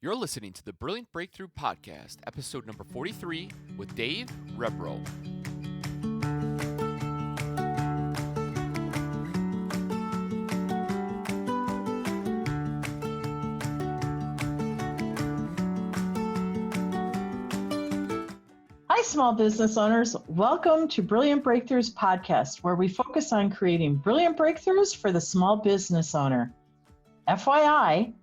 You're listening to the Brilliant Breakthrough Podcast, episode number 43 with Dave Rebro. Hi, small business owners. Welcome to Brilliant Breakthroughs Podcast, where we focus on creating brilliant breakthroughs for the small business owner. FYI,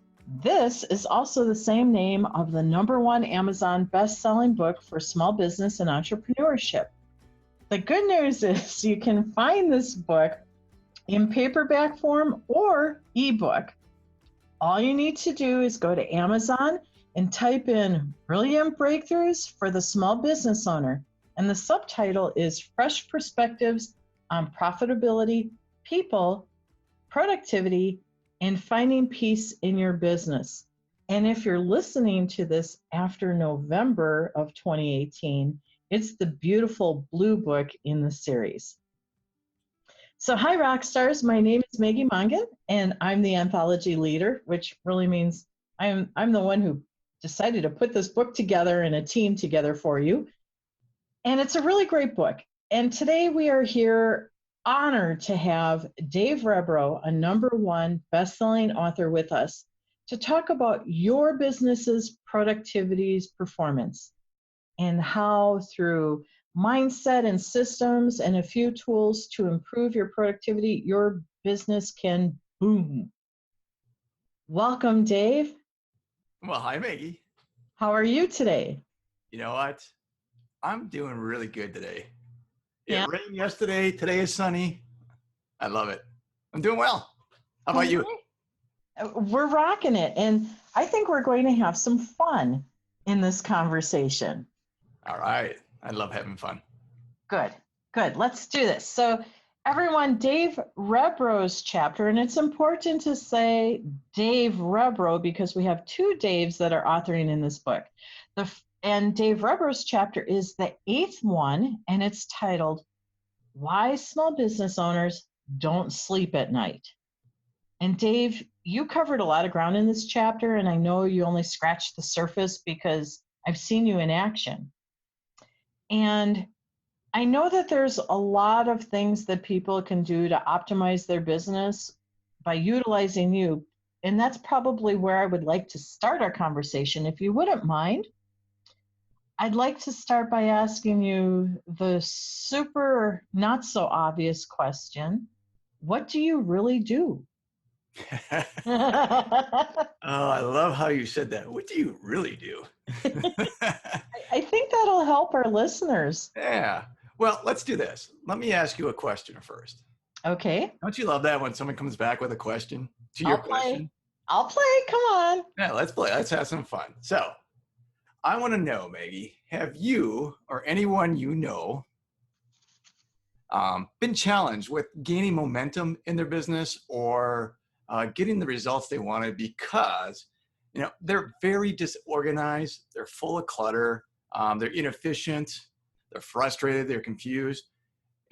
this is also the same name of the #1 Amazon best-selling book for small business and entrepreneurship. The good news is you can find this book in paperback form or ebook. All you need to do is go to Amazon and type in Brilliant Breakthroughs for the Small Business Owner. And the subtitle is Fresh Perspectives on Profitability, People, Productivity, and Finding Peace in Your Business. And if you're listening to this after November of 2018, it's the beautiful blue book in the series. So hi, rock stars. My name is Maggie Mongan, and I'm the anthology leader, which really means I'm the one who decided to put this book together and a team together for you. And it's a really great book. And today we are here honored to have Dave Rebro, a #1 best-selling author, with us to talk about your business's productivity's performance and how through mindset and systems and a few tools to improve your productivity, your business can boom. Welcome, Dave. Well, hi, Maggie. How are you today? You know what? I'm doing really good today. Yeah. It rained yesterday. Today is sunny. I love it. I'm doing well. How about you? We're rocking it. And I think we're going to have some fun in this conversation. All right. I love having fun. Good. Let's do this. So everyone, Dave Rebro's chapter, and it's important to say Dave Rebro because we have two Daves that are authoring in this book. And Dave Rebro's chapter is the 8th one, and it's titled, Why Small Business Owners Don't Sleep at Night. And Dave, you covered a lot of ground in this chapter, and I know you only scratched the surface because I've seen you in action. And I know that there's a lot of things that people can do to optimize their business by utilizing you. And that's probably where I would like to start our conversation. If you wouldn't mind, I'd like to start by asking you the super not so obvious question. What do you really do? Oh, I love how you said that. What do you really do? I think that'll help our listeners. Yeah. Well, let's do this. Let me ask you a question first. Okay. Don't you love that when someone comes back with a question to your question? I'll play. Come on. Yeah, let's play. Let's have some fun. So I want to know, Maggie, have you or anyone you know been challenged with gaining momentum in their business or getting the results they wanted because, they're very disorganized, they're full of clutter, they're inefficient, they're frustrated, they're confused,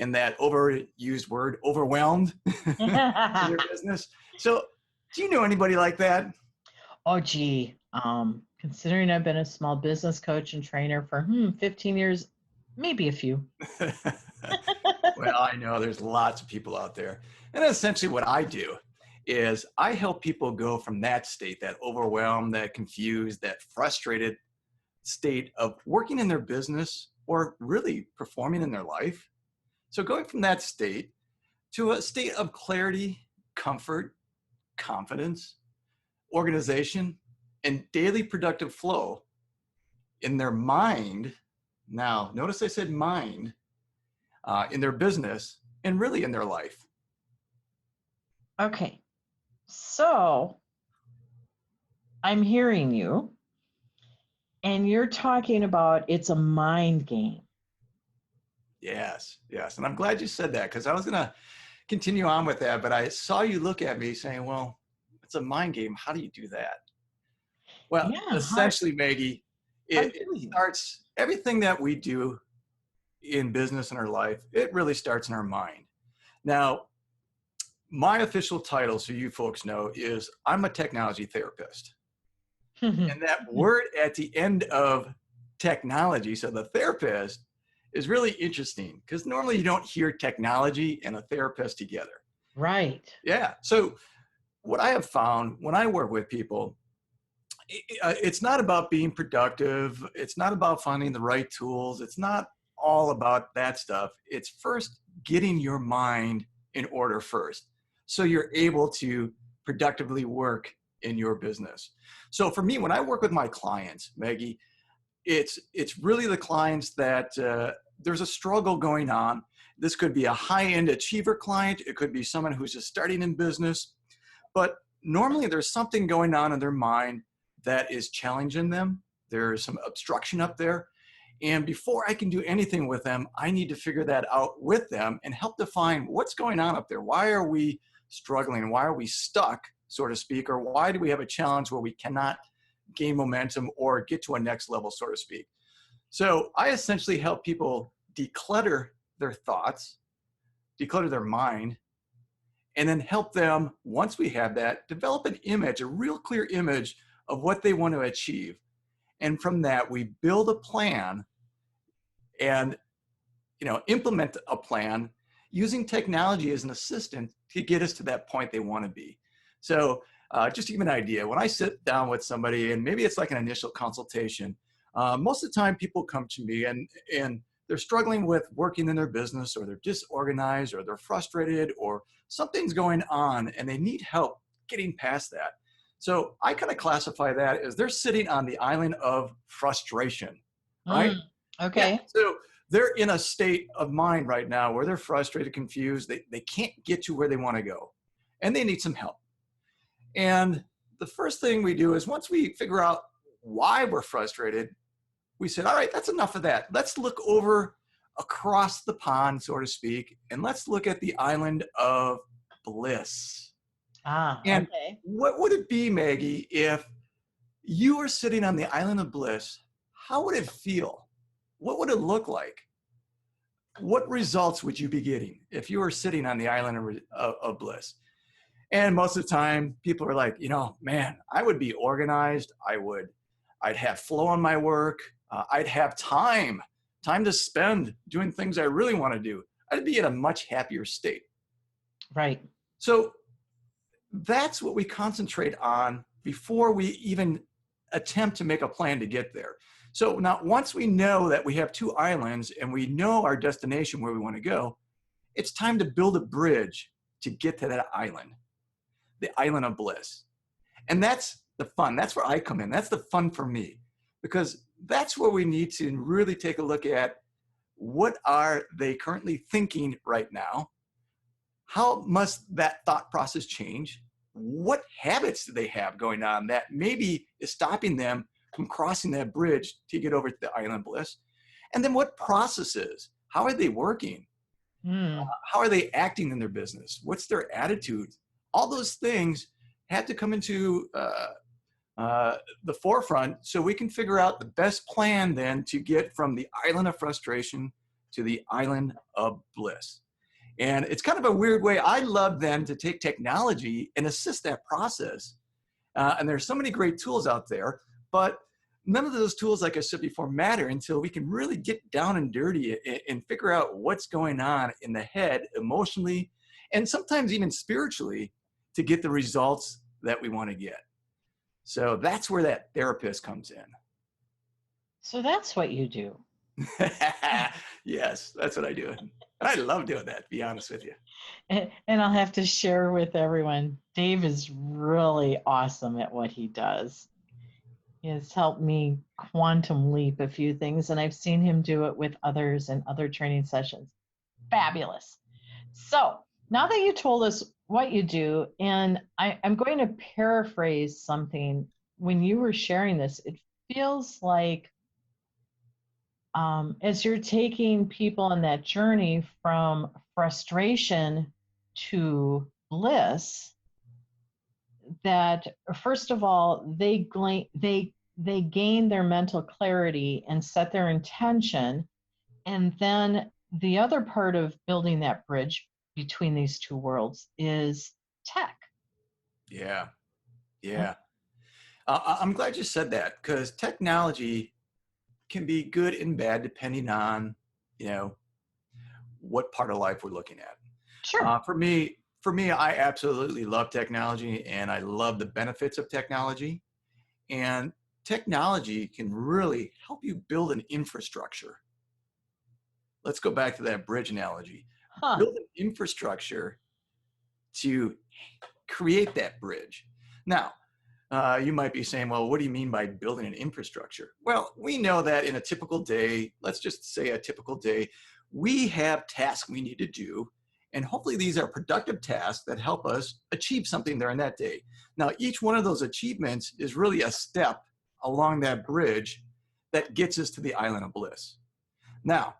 and that overused word, overwhelmed in your business. So do you know anybody like that? Oh, gee. Considering I've been a small business coach and trainer for 15 years, maybe a few. Well, I know there's lots of people out there. And essentially what I do is I help people go from that state, that overwhelmed, that confused, that frustrated state of working in their business or really performing in their life. So going from that state to a state of clarity, comfort, confidence, organization, and daily productive flow in their mind. Now, notice I said mind, in their business and really in their life. Okay. So I'm hearing you, and you're talking about it's a mind game. Yes. And I'm glad you said that because I was going to continue on with that, but I saw you look at me saying, well, it's a mind game. How do you do that? Well, essentially, Maggie, it starts, everything that we do in business in our life, it really starts in our mind. Now, my official title, so you folks know, is I'm a technology therapist. And that word at the end of technology, so the therapist, is really interesting because normally you don't hear technology and a therapist together. Right. Yeah. So what I have found when I work with people, it's not about being productive. It's not about finding the right tools. It's not all about that stuff. It's first getting your mind in order first, so you're able to productively work in your business. So for me, when I work with my clients, Maggie, it's really the clients that there's a struggle going on. This could be a high-end achiever client. It could be someone who's just starting in business. But normally there's something going on in their mind that is challenging them. There's some obstruction up there. And before I can do anything with them, I need to figure that out with them and help define what's going on up there. Why are we struggling? Why are we stuck, so to speak? Or why do we have a challenge where we cannot gain momentum or get to a next level, so to speak? So I essentially help people declutter their thoughts, declutter their mind, and then help them, once we have that, develop an image, a real clear image of what they want to achieve. And from that, we build a plan and implement a plan using technology as an assistant to get us to that point they want to be. So just to give you an idea, when I sit down with somebody, and maybe it's like an initial consultation, most of the time people come to me and they're struggling with working in their business, or they're disorganized, or they're frustrated, or something's going on and they need help getting past that. So I kind of classify that as they're sitting on the island of frustration, right? Okay. Yeah. So they're in a state of mind right now where they're frustrated, confused. They can't get to where they want to go, and they need some help. And the first thing we do is, once we figure out why we're frustrated, we said, all right, that's enough of that. Let's look over across the pond, so to speak, and let's look at the island of bliss. And Okay. what would it be, Maggie, if you were sitting on the island of bliss? How would it feel? What would it look like? What results would you be getting if you were sitting on the island of bliss? And most of the time, people are like, man, I would be organized. I'd have flow on my work. I'd have time to spend doing things I really want to do. I'd be in a much happier state. Right. So that's what we concentrate on before we even attempt to make a plan to get there. So now, once we know that we have two islands and we know our destination where we want to go, it's time to build a bridge to get to that island, the island of bliss. And that's the fun. That's where I come in. That's the fun for me, because that's where we need to really take a look at what are they currently thinking right now? How must that thought process change? What habits do they have going on that maybe is stopping them from crossing that bridge to get over to the island of bliss? And then what processes? How are they working? How are they acting in their business? What's their attitude? All those things have to come into the forefront so we can figure out the best plan then to get from the island of frustration to the island of bliss. And it's kind of a weird way. I love then to take technology and assist that process. And there's so many great tools out there, but none of those tools, like I said before, matter until we can really get down and dirty and figure out what's going on in the head emotionally, and sometimes even spiritually, to get the results that we want to get. So that's where that therapist comes in. So that's what you do. Yes, that's what I do. And I love doing that, to be honest with you. And I'll have to share with everyone, Dave is really awesome at what he does. He has helped me quantum leap a few things, and I've seen him do it with others in other training sessions. Fabulous. So now that you told us what you do, and I'm going to paraphrase something. When you were sharing this, it feels like as you're taking people on that journey from frustration to bliss, that first of all, they gain their mental clarity and set their intention. And then the other part of building that bridge between these two worlds is tech. Yeah. I'm glad you said that, because technology can be good and bad depending on, you know, what part of life we're looking at. Sure. For me, I absolutely love technology, and I love the benefits of technology. And technology can really help you build an infrastructure. Let's go back to that bridge analogy. Huh. Build an infrastructure to create that bridge. Now, you might be saying, well, what do you mean by building an infrastructure? Well, we know that in a typical day, let's just say a typical day, we have tasks we need to do. And hopefully these are productive tasks that help us achieve something during that day. Now, each one of those achievements is really a step along that bridge that gets us to the island of bliss. Now,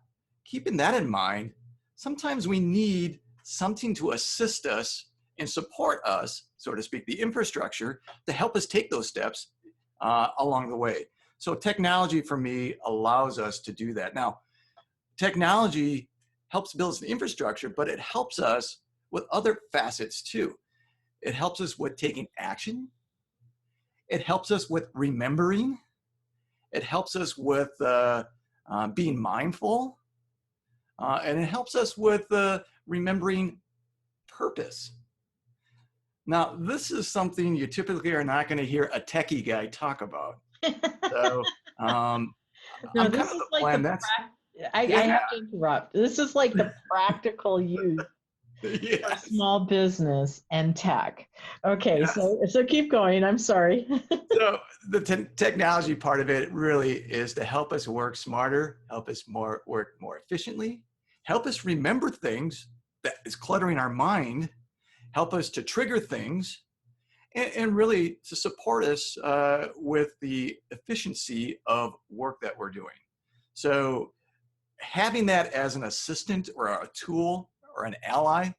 keeping that in mind, sometimes we need something to assist us and support us, so to speak, the infrastructure to help us take those steps along the way. So technology for me allows us to do that. Now, technology helps build an infrastructure, but it helps us with other facets too. It helps us with taking action. It helps us with remembering. It helps us with being mindful. And it helps us with remembering purpose. Now, this is something you typically are not going to hear a techie guy talk about. So No, I'm this kind of is the like plan. That's I yeah, have to interrupt. This is like the practical use for yes, small business and tech. Okay, yes. so keep going. I'm sorry. So the technology part of it really is to help us work smarter, help us work more efficiently, help us remember things that is cluttering our mind, help us to trigger things, and really to support us with the efficiency of work that we're doing. So having that as an assistant or a tool or an ally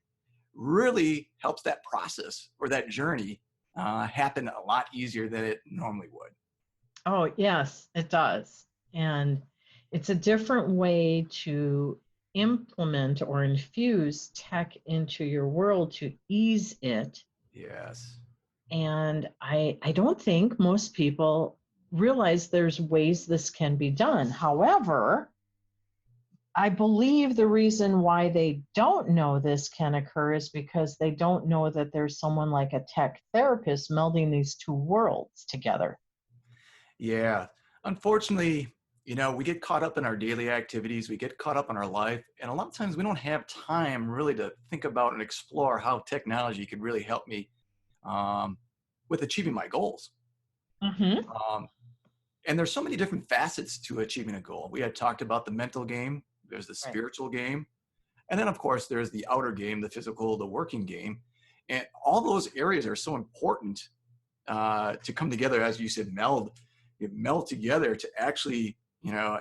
really helps that process or that journey happen a lot easier than it normally would. Oh, yes, it does. And it's a different way to implement or infuse tech into your world to ease it. Yes. And I don't think most people realize there's ways this can be done. However, I believe the reason why they don't know this can occur is because they don't know that there's someone like a tech therapist melding these two worlds together. Yeah. Unfortunately, we get caught up in our daily activities, we get caught up in our life, and a lot of times we don't have time really to think about and explore how technology could really help me um, with achieving my goals. Mm-hmm. Um, and there's so many different facets to achieving a goal. We had talked about the mental game, there's the Right. spiritual game, and then of course there's the outer game, the physical, the working game. And all those areas are so important to come together, as you said, meld together to actually,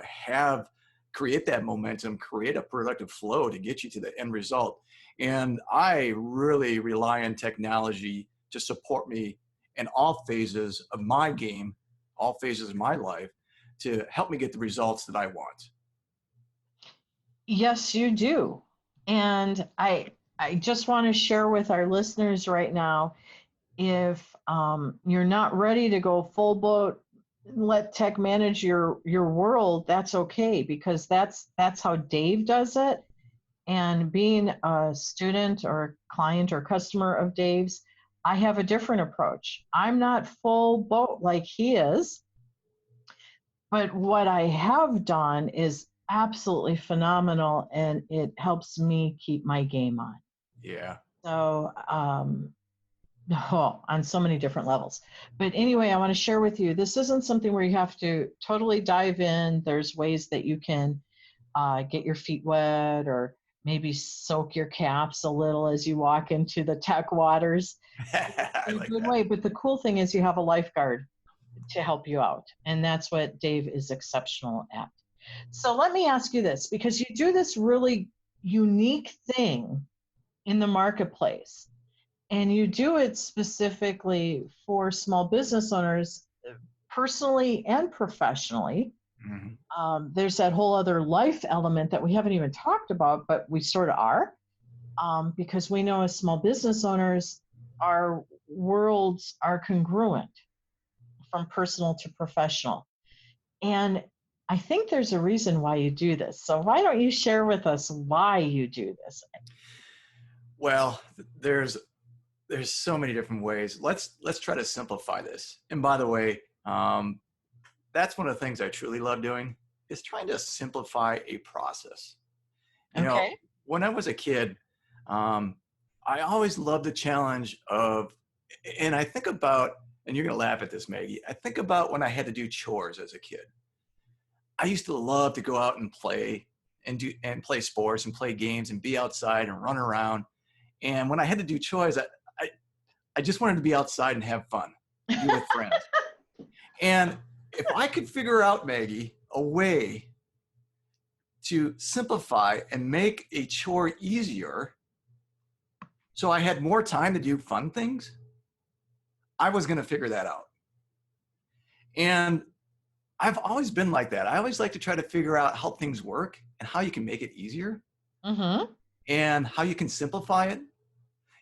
have create that momentum, create a productive flow to get you to the end result. And I really rely on technology to support me in all phases of my game, all phases of my life, to help me get the results that I want. Yes, you do. And I just want to share with our listeners right now, if you're not ready to go full boat, let tech manage your world, that's okay, because that's how Dave does it. And being a student or client or customer of Dave's, I have a different approach. I'm not full boat like he is, but what I have done is absolutely phenomenal, and it helps me keep my game on. Yeah. So, oh, on so many different levels. But anyway, I want to share with you, this isn't something where you have to totally dive in. There's ways that you can get your feet wet, or maybe soak your caps a little as you walk into the tech waters I in a like good that. way. But the cool thing is you have a lifeguard to help you out. And that's what Dave is exceptional at. So let me ask you this, because you do this really unique thing in the marketplace, and you do it specifically for small business owners, personally and professionally. Mhm. There's that whole other life element that we haven't even talked about, but we sort of are, because we know as small business owners, our worlds are congruent from personal to professional. And I think there's a reason why you do this. So why don't you share with us why you do this? Well, there's so many different ways. Let's try to simplify this. And by the way, that's one of the things I truly love doing, is trying to simplify a process. You know, Okay. when I was a kid, I always loved the challenge of, and I think about, and you're going to laugh at this, Maggie. I think about when I had to do chores as a kid. I used to love to go out and play and play sports and play games and be outside and run around. And when I had to do chores, I just wanted to be outside and have fun, be with friends. And if I could figure out, Maggie, a way to simplify and make a chore easier so I had more time to do fun things, I was going to figure that out. And I've always been like that. I always like to try to figure out how things work and how you can make it easier and how you can simplify it.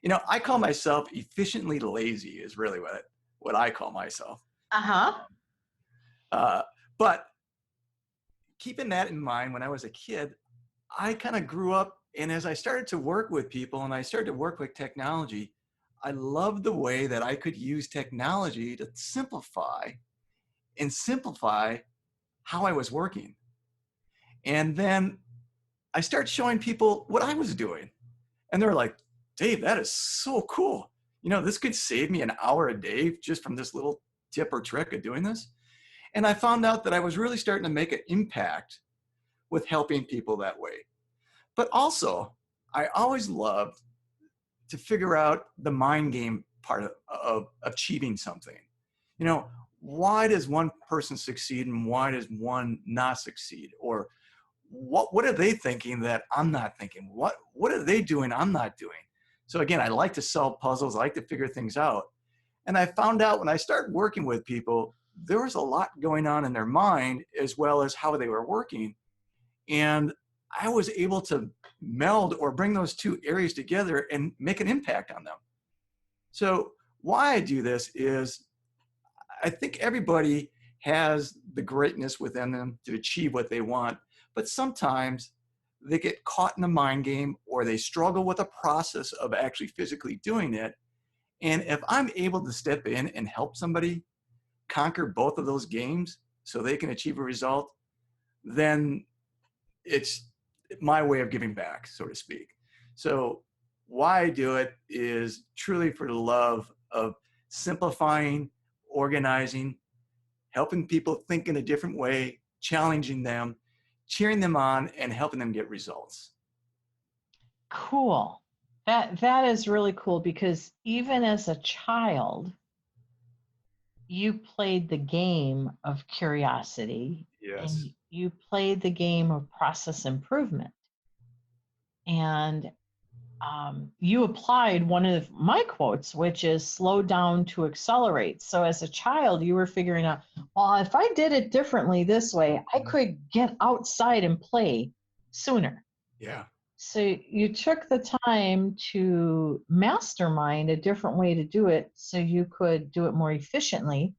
You know, I call myself efficiently lazy is really what I call myself. But keeping that in mind, when I was a kid, I kind of grew up, and as I started to work with people and I started to work with technology, I loved the way that I could use technology to simplify how I was working. And then I started showing people what I was doing. And they're like, Dave, that is so cool. You know, this could save me an hour a day just from this little tip or trick of doing this. And I found out that I was really starting to make an impact with helping people that way. But also, I always loved to figure out the mind game part of achieving something. You know, why does one person succeed and why does one not succeed? Or what are they thinking that I'm not thinking? What are they doing I'm not doing? So again, I like to solve puzzles. I like to figure things out. And I found out when I started working with people, there was a lot going on in their mind as well as how they were working. And I was able to meld or bring those two areas together and make an impact on them. So why I do this is I think everybody has the greatness within them to achieve what they want, but sometimes they get caught in the mind game or they struggle with the process of actually physically doing it. And if I'm able to step in and help somebody conquer both of those games so they can achieve a result, then it's my way of giving back, so to speak. So why I do it is truly for the love of simplifying, organizing, helping people think in a different way, challenging them, cheering them on, and helping them get results. Cool. That is really cool, because even as a child, you played the game of curiosity. Yes. And you played the game of process improvement. And you applied one of my quotes, which is slow down to accelerate. So as a child, you were figuring out, well, if I did it differently this way, I could get outside and play sooner. Yeah. So you took the time to mastermind a different way to do it so you could do it more efficiently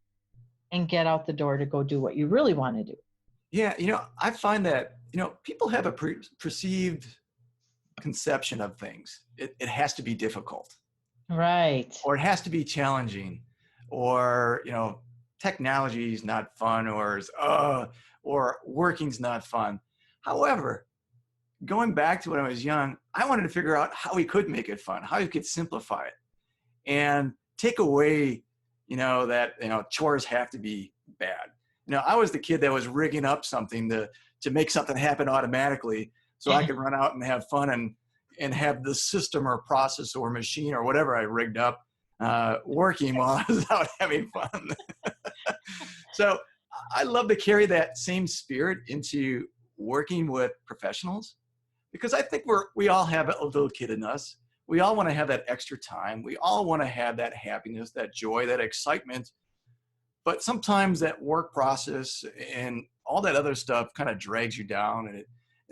and get out the door to go do what you really want to do. Yeah, you know, I find that, you know, people have a perceived conception of things. It has to be difficult. Right. Or it has to be challenging. Or, you know, technology is not fun, or working's not fun. However, going back to when I was young, I wanted to figure out how we could make it fun, how we could simplify it and take away, you know, that, you know, chores have to be bad. You know, I was the kid that was rigging up something to make something happen automatically so I could run out and have fun and have the system or process or machine or whatever I rigged up working while I was out having fun. So I love to carry that same spirit into working with professionals, because I think we all have a little kid in us. We all want to have that extra time. We all want to have that happiness, that joy, that excitement. But sometimes that work process and all that other stuff kind of drags you down, and it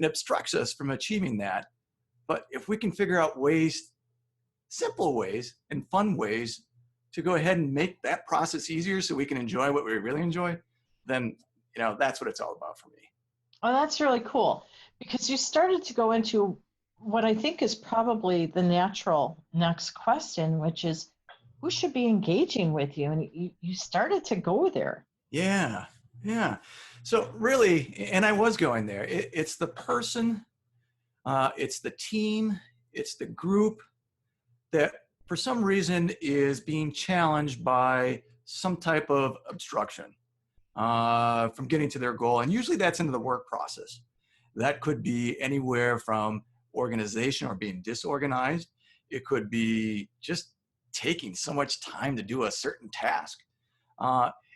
obstructs us from achieving that. But if we can figure out ways, simple ways and fun ways to go ahead and make that process easier so we can enjoy what we really enjoy, then, that's what it's all about for me. Oh, that's really cool because you started to go into what I think is probably the natural next question, which is who should be engaging with you? And you started to go there. Yeah. Yeah. So really, and I was going there, it's the person, it's the team, it's the group that for some reason is being challenged by some type of obstruction from getting to their goal. And usually that's into the work process. That could be anywhere from organization or being disorganized. It could be just taking so much time to do a certain task.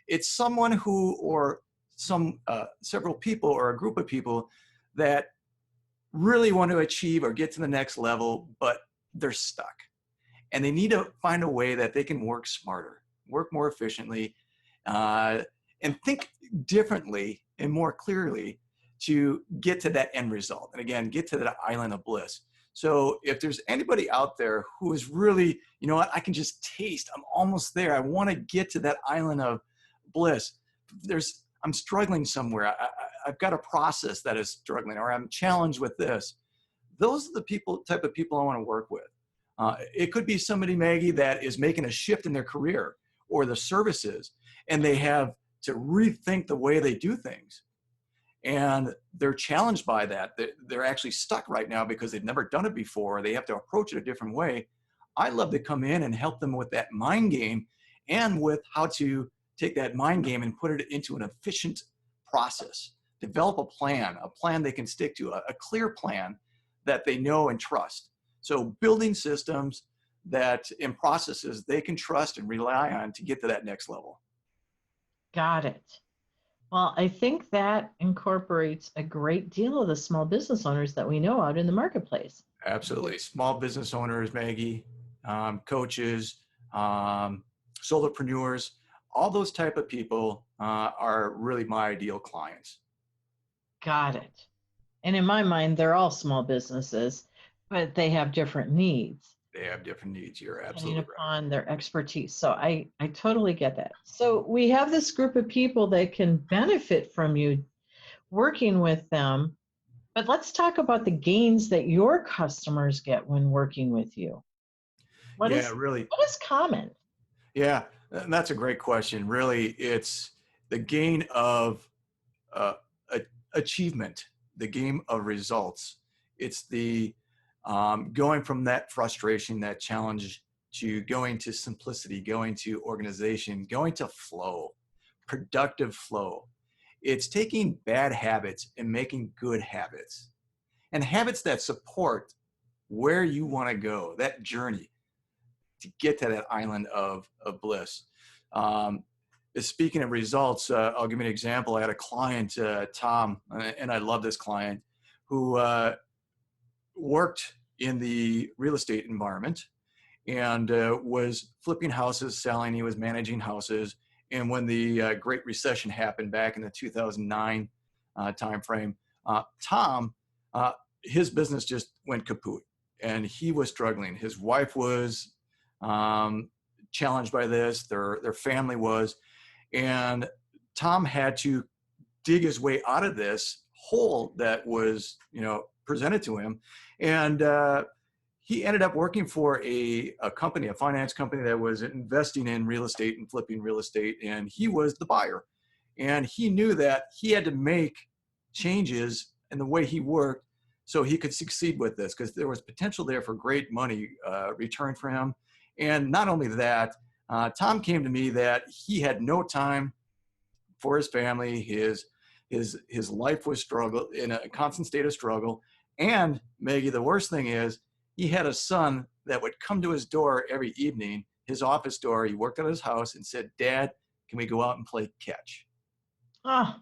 It's someone who, or several people or a group of people that really want to achieve or get to the next level, but they're stuck. And they need to find a way that they can work smarter, work more efficiently, and think differently and more clearly to get to that end result. And again, get to that island of bliss. So if there's anybody out there who is really, I can just taste, I'm almost there. I want to get to that island of bliss. I'm struggling somewhere. I've got a process that is struggling, or I'm challenged with this. Those are the type of people I want to work with. It could be somebody, Maggie, that is making a shift in their career or the services, and they have to rethink the way they do things. And they're challenged by that. They're actually stuck right now because they've never done it before. They have to approach it a different way. I love to come in and help them with that mind game and with how to take that mind game and put it into an efficient process. Develop a plan they can stick to, a clear plan that they know and trust. So building systems and processes they can trust and rely on to get to that next level. Got it. Well, I think that incorporates a great deal of the small business owners that we know out in the marketplace. Absolutely. Small business owners, Maggie, coaches, solopreneurs, all those type of people are really my ideal clients. Got it. And in my mind, they're all small businesses, but they have different needs. They have different needs. You're absolutely depending upon their expertise. So I totally get that. So we have this group of people that can benefit from you working with them. But let's talk about the gains that your customers get when working with you. What is common? Yeah, that's a great question. Really, it's the gain of achievement, the gain of results. It's the going from that frustration, that challenge, to going to simplicity, going to organization, going to flow, productive flow. It's taking bad habits and making good habits, and habits that support where you want to go, that journey to get to that island of bliss. Speaking of results, I'll give you an example. I had a client, Tom, and I love this client, who worked in the real estate environment and was flipping houses, selling. He was managing houses. And when the Great Recession happened back in the 2009 timeframe, Tom, his business just went kaput, and he was struggling. His wife was challenged by this. Their family was, and Tom had to dig his way out of this hole that was, presented to him. And he ended up working for a company, a finance company that was investing in real estate and flipping real estate. And he was the buyer. And he knew that he had to make changes in the way he worked so he could succeed with this, because there was potential there for great money return for him. And not only that, Tom came to me that he had no time for his family. His life was in a constant state of struggle. And Maggie, the worst thing is, he had a son that would come to his door every evening, his office door. He worked at his house and said, "Dad, can we go out and play catch?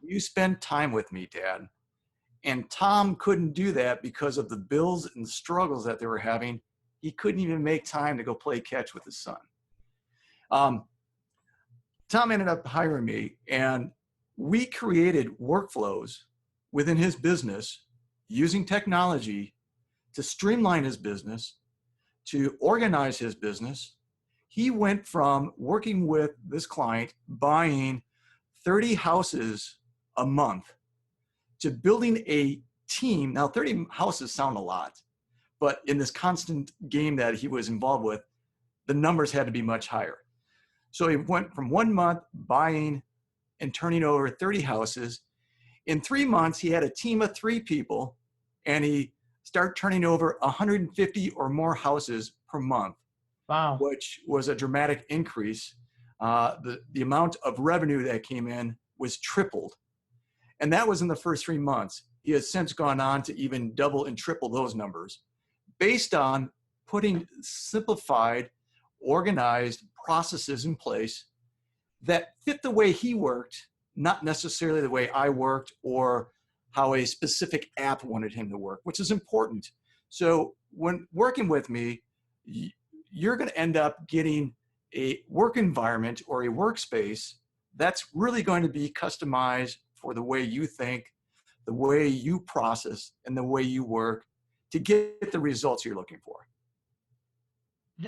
You spend time with me, Dad." And Tom couldn't do that because of the bills and the struggles that they were having. He couldn't even make time to go play catch with his son. Tom ended up hiring me, and we created workflows within his business using technology to streamline his business, to organize his business. he went from working with this client, buying 30 houses a month, to building a team. Now, 30 houses sound a lot, but in this constant game that he was involved with, the numbers had to be much higher. So he went from 1 month buying and turning over 30 houses. In 3 months, he had a team of 3 people, and he started turning over 150 or more houses per month. Wow. Which was a dramatic increase. The amount of revenue that came in was tripled. And that was in the first 3 months. He has since gone on to even double and triple those numbers based on putting simplified, organized processes in place that fit the way he worked, not necessarily the way I worked or how a specific app wanted him to work, which is important. So when working with me, you're going to end up getting a work environment or a workspace that's really going to be customized for the way you think, the way you process, and the way you work to get the results you're looking for.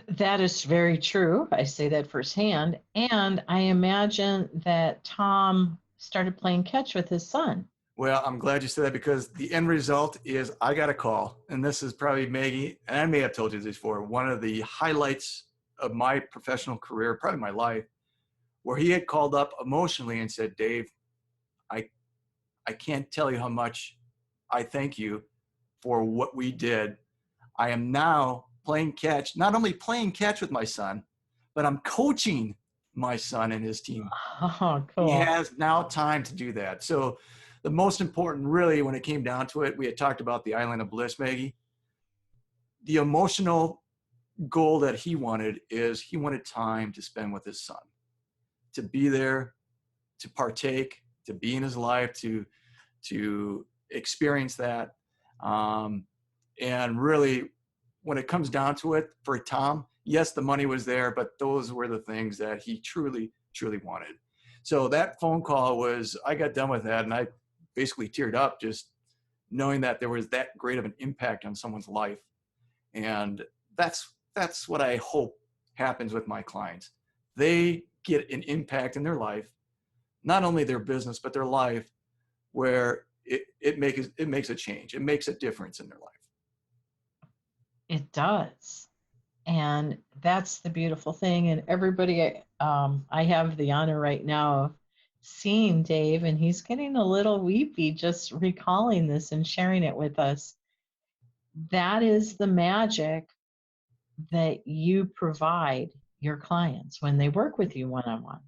That is very true. I say that firsthand. And I imagine that Tom started playing catch with his son. Well, I'm glad you said that, because the end result is I got a call, and this is probably, Maggie, and I may have told you this before, one of the highlights of my professional career, probably my life, where he had called up emotionally and said, Dave, I can't tell you how much I thank you for what we did. I am now playing catch, not only playing catch with my son, but I'm coaching my son and his team. Oh, cool. He has now time to do that. So the most important, really, when it came down to it, we had talked about the island of bliss, Maggie. The emotional goal that he wanted is he wanted time to spend with his son, to be there, to partake, to be in his life, to experience that. And really, when it comes down to it, for Tom, yes, the money was there, but those were the things that he truly, truly wanted. So that phone call was, I got done with that, and I basically teared up just knowing that there was that great of an impact on someone's life. And that's what I hope happens with my clients. They get an impact in their life, not only their business, but their life, where it makes a change. It makes a difference in their life. It does. And that's the beautiful thing. And everybody, I have the honor right now of seeing Dave, and he's getting a little weepy just recalling this and sharing it with us. That is the magic that you provide your clients when they work with you one-on-one.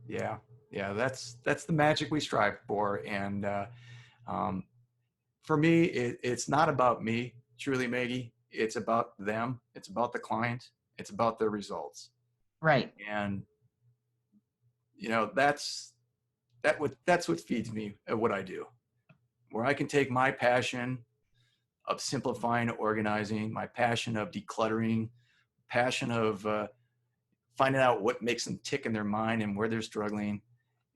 Yeah, that's the magic we strive for. And for me, it's not about me, truly, Maggie. It's about them. It's about the client. It's about their results. Right. And that's what feeds me at what I do, where I can take my passion of simplifying, organizing, my passion of decluttering, passion of finding out what makes them tick in their mind and where they're struggling,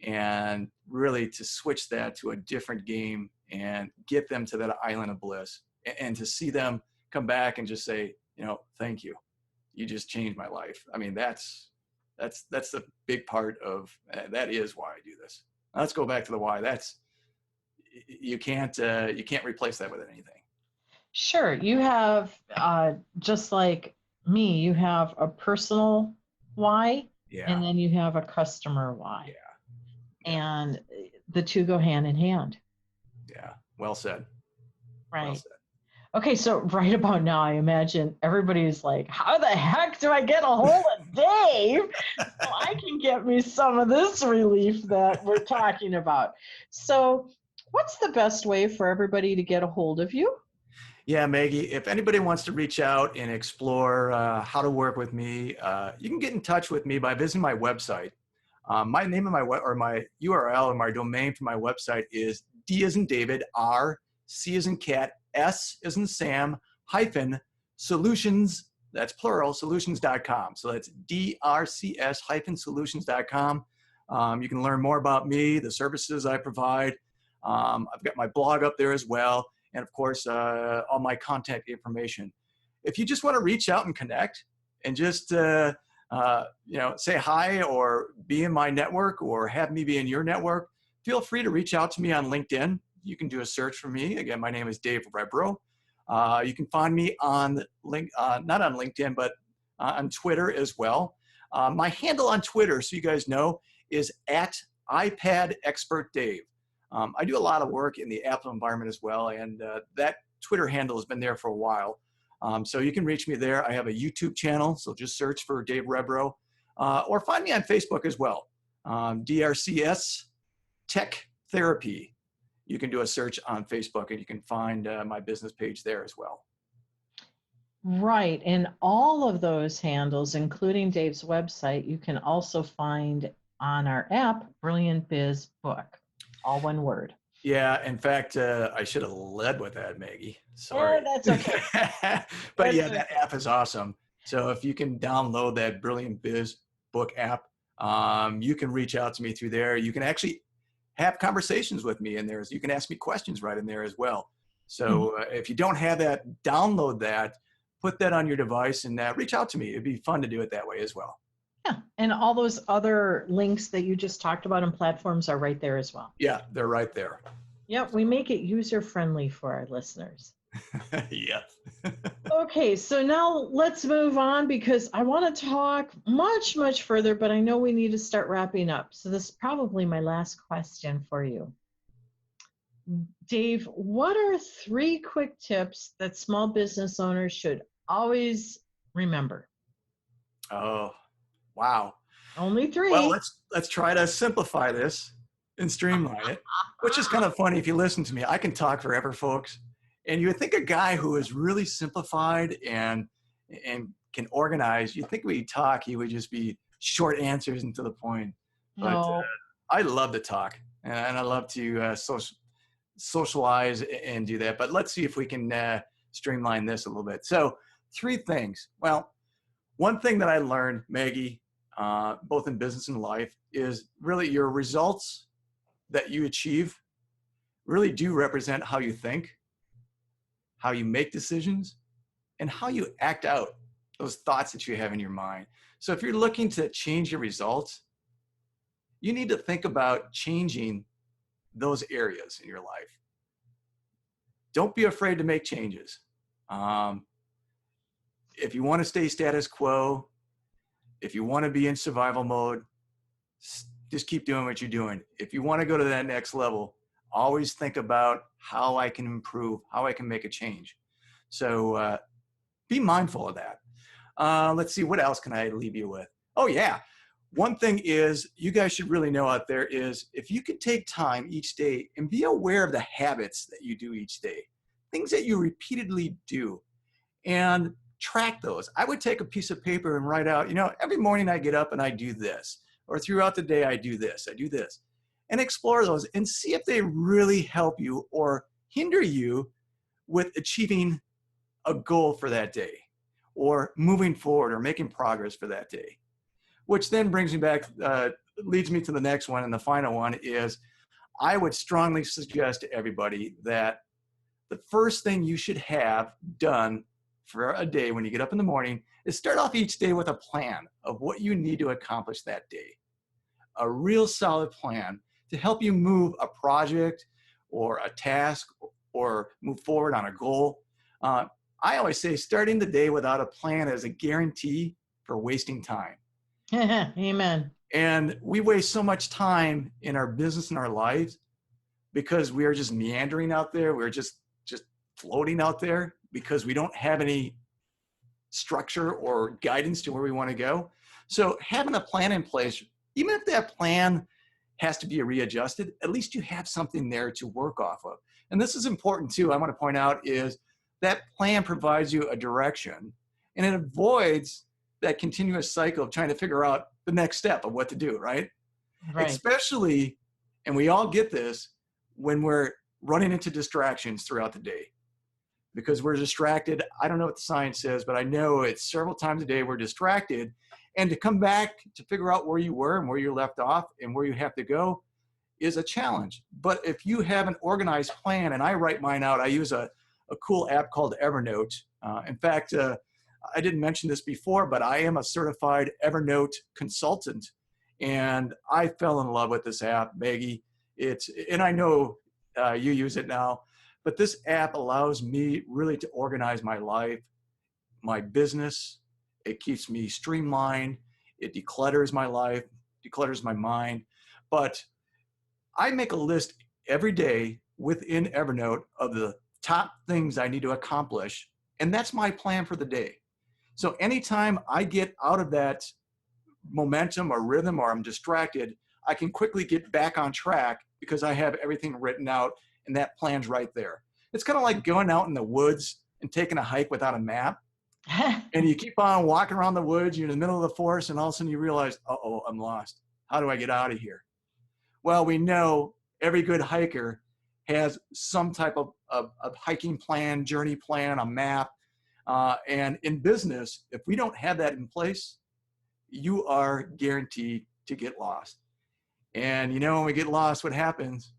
and really to switch that to a different game and get them to that island of bliss, and to see them come back and just say, thank you. You just changed my life. I mean, that's the big part of, that is why I do this. Now, let's go back to the why. You can't replace that with anything. Sure. You have, just like me, you have a personal why, Yeah. and then you have a customer why. Yeah. And the two go hand in hand. Yeah. Well said. Right. Well said. Okay, so right about now, I imagine everybody's like, how the heck do I get a hold of Dave so I can get me some of this relief that we're talking about? So what's the best way for everybody to get a hold of you? Yeah, Maggie, if anybody wants to reach out and explore how to work with me, you can get in touch with me by visiting my website. My name of my URL or my domain for my website is D as in David, R, C as in cat, S as in Sam, hyphen, solutions, that's plural, solutions.com. So that's DRCS hyphen solutions.com. You can learn more about me, the services I provide. I've got my blog up there as well. And of course, all my contact information. If you just want to reach out and connect and just say hi or be in my network or have me be in your network, feel free to reach out to me on LinkedIn. You can do a search for me. Again, my name is Dave Rebro. You can find me on not on LinkedIn, but on Twitter as well. My handle on Twitter, so you guys know, is @iPadExpertDave. I do a lot of work in the Apple environment as well, and that Twitter handle has been there for a while. So you can reach me there. I have a YouTube channel, so just search for Dave Rebro, or find me on Facebook as well, DRCS Tech Therapy. You can do a search on Facebook and you can find my business page there as well. Right. And all of those handles, including Dave's website, you can also find on our app, Brilliant Biz Book, all one word. Yeah, in fact, I should have led with that, Maggie. Sorry. That's okay. But yeah, that app is awesome. So if you can download that Brilliant Biz Book app, you can reach out to me through there. You can actually have conversations with me in there. You can ask me questions right in there as well. So if you don't have that, download that, put that on your device, and reach out to me. It'd be fun to do it that way as well. Yeah, and all those other links that you just talked about and platforms are right there as well. Yeah, they're right there. Yep, we make it user-friendly for our listeners. Yeah. Okay, so now let's move on because I want to talk much, much further, but I know we need to start wrapping up. So this is probably my last question for you. Dave, what are 3 quick tips that small business owners should always remember? Oh, wow. Only 3. Well, let's try to simplify this and streamline it, which is kind of funny. If you listen to me, I can talk forever, folks. And you would think a guy who is really simplified and can organize, you think when he talk, he would just be short answers and to the point. But No. I love to talk and I love to socialize and do that. But let's see if we can streamline this a little bit. So 3 things. Well, one thing that I learned, Maggie, both in business and life, is really your results that you achieve really do represent how you think, how you make decisions, and how you act out those thoughts that you have in your mind. So if you're looking to change your results, you need to think about changing those areas in your life. Don't be afraid to make changes. If you want to stay status quo, if you want to be in survival mode, just keep doing what you're doing. If you want to go to that next level, always think about how I can improve, how I can make a change. So be mindful of that. Let's see, what else can I leave you with? Oh yeah, one thing is you guys should really know out there is if you could take time each day and be aware of the habits that you do each day, things that you repeatedly do, and track those. I would take a piece of paper and write out, every morning I get up and I do this, or throughout the day I do this, and explore those and see if they really help you or hinder you with achieving a goal for that day or moving forward or making progress for that day. Which then brings me back, leads me to the next one, and the final one is I would strongly suggest to everybody that the first thing you should have done for a day when you get up in the morning is start off each day with a plan of what you need to accomplish that day. A real solid plan to help you move a project or a task or move forward on a goal. I always say starting the day without a plan is a guarantee for wasting time. Amen. And we waste so much time in our business and our lives because we are just meandering out there. We're just floating out there because we don't have any structure or guidance to where we want to go. So having a plan in place, even if that plan has to be readjusted, at least you have something there to work off of. And this is important too, I want to point out, is that plan provides you a direction and it avoids that continuous cycle of trying to figure out the next step of what to do, right? Especially, and we all get this, when we're running into distractions throughout the day. Because we're distracted. I don't know what the science says, but I know it's several times a day we're distracted. And to come back to figure out where you were and where you left off and where you have to go is a challenge. But if you have an organized plan, and I write mine out, I use a cool app called Evernote. In fact, I didn't mention this before, but I am a certified Evernote consultant, and I fell in love with this app, Maggie. And I know you use it now, but this app allows me really to organize my life, my business. It keeps me streamlined. It declutters my life, declutters my mind. But I make a list every day within Evernote of the top things I need to accomplish, and that's my plan for the day. So anytime I get out of that momentum or rhythm or I'm distracted, I can quickly get back on track because I have everything written out and that plan's right there. It's kind of like going out in the woods and taking a hike without a map. And you keep on walking around the woods, you're in the middle of the forest, and all of a sudden you realize, uh-oh, I'm lost. How do I get out of here? Well, we know every good hiker has some type of hiking plan, journey plan, a map. And in business, if we don't have that in place, you are guaranteed to get lost. And you know, when we get lost, what happens?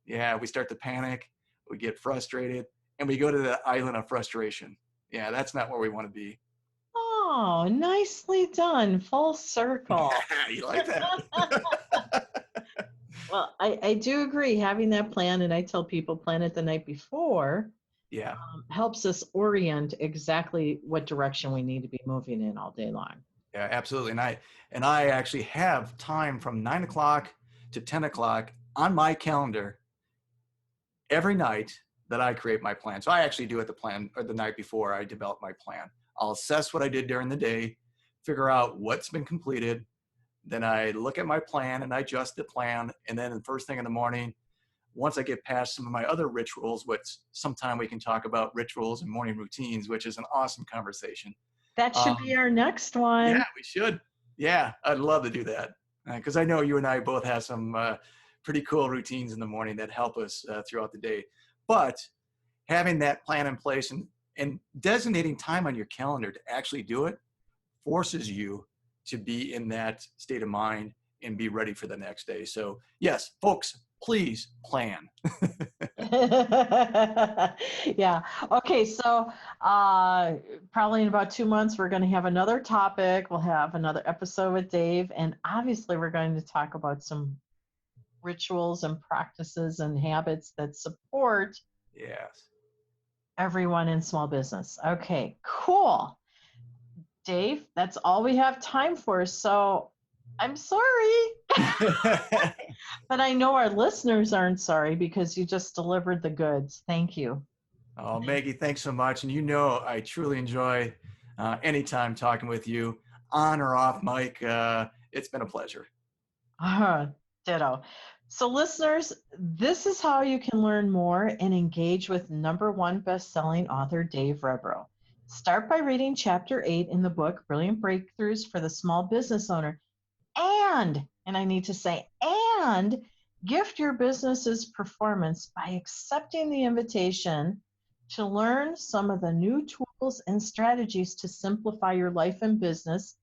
Yeah, we start to panic, we get frustrated, and we go to the island of frustration. Yeah, that's not where we want to be. Oh, nicely done. Full circle. You like that? Well, I do agree. Having that plan, and I tell people plan it the night before, Yeah. helps us orient exactly what direction we need to be moving in all day long. Yeah, absolutely. And I actually have time from 9 o'clock to 10 o'clock on my calendar every night that I create my plan. So I actually do it the night before I develop my plan. I'll assess what I did during the day, figure out what's been completed. Then I look at my plan and I adjust the plan. And then the first thing in the morning, once I get past some of my other rituals, which sometime we can talk about rituals and morning routines, which is an awesome conversation. That should be our next one. Yeah, we should. Yeah, I'd love to do that. Because I know you and I both have some pretty cool routines in the morning that help us throughout the day. But having that plan in place and designating time on your calendar to actually do it forces you to be in that state of mind and be ready for the next day. So yes, folks, please plan. Yeah. Okay. So probably in about 2 months, we're going to have another topic. We'll have another episode with Dave. And obviously, we're going to talk about some rituals and practices and habits that support Yes. everyone in small business. Okay, cool. Dave, that's all we have time for. So I'm sorry. But I know our listeners aren't sorry because you just delivered the goods. Thank you. Oh, Maggie, thanks so much. And you know, I truly enjoy anytime talking with you on or off mic. It's been a pleasure. Ditto. So listeners, this is how you can learn more and engage with #1 best-selling author Dave Rebro. Start by reading Chapter 8 in the book, Brilliant Breakthroughs for the Small Business Owner. And I need to say, and gift your business's performance by accepting the invitation to learn some of the new tools and strategies to simplify your life and business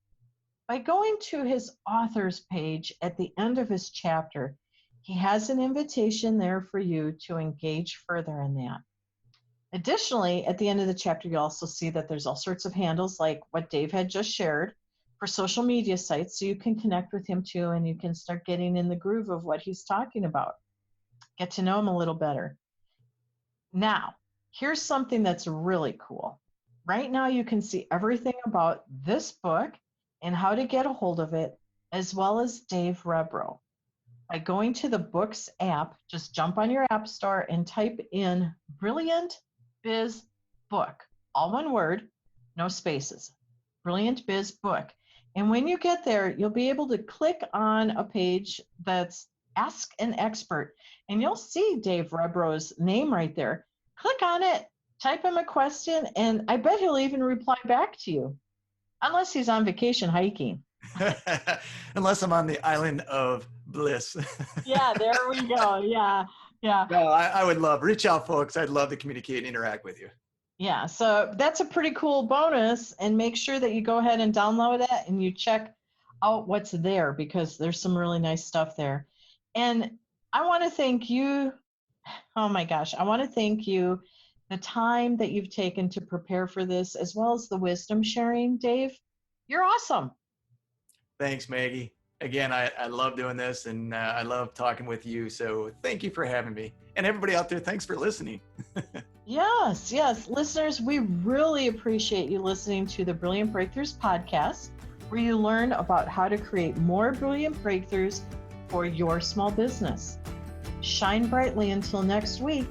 by going to his author's page at the end of his chapter. He has an invitation there for you to engage further in that. Additionally, at the end of the chapter, you'll also see that there's all sorts of handles like what Dave had just shared for social media sites, so you can connect with him too, and you can start getting in the groove of what he's talking about. Get to know him a little better. Now, here's something that's really cool. Right now, you can see everything about this book and how to get a hold of it, as well as Dave Rebro. By going to the Books app, just jump on your app store and type in Brilliant Biz Book, all one word, no spaces. Brilliant Biz Book. And when you get there, you'll be able to click on a page that's Ask an Expert, and you'll see Dave Rebro's name right there. Click on it, type him a question, and I bet he'll even reply back to you, unless he's on vacation hiking. Unless I'm on the island of bliss. Yeah, there we go. Yeah. No, I would love, reach out, folks. I'd love to communicate and interact with you. Yeah, so that's a pretty cool bonus, and make sure that you go ahead and download it and you check out what's there because there's some really nice stuff there. And I want to thank you. Oh my gosh, I want to thank you, the time that you've taken to prepare for this, as well as the wisdom sharing, Dave. You're awesome. Thanks, Maggie. Again, I love doing this, and I love talking with you. So thank you for having me. And everybody out there, thanks for listening. Yes. Listeners, we really appreciate you listening to the Brilliant Breakthroughs podcast, where you learn about how to create more brilliant breakthroughs for your small business. Shine brightly until next week.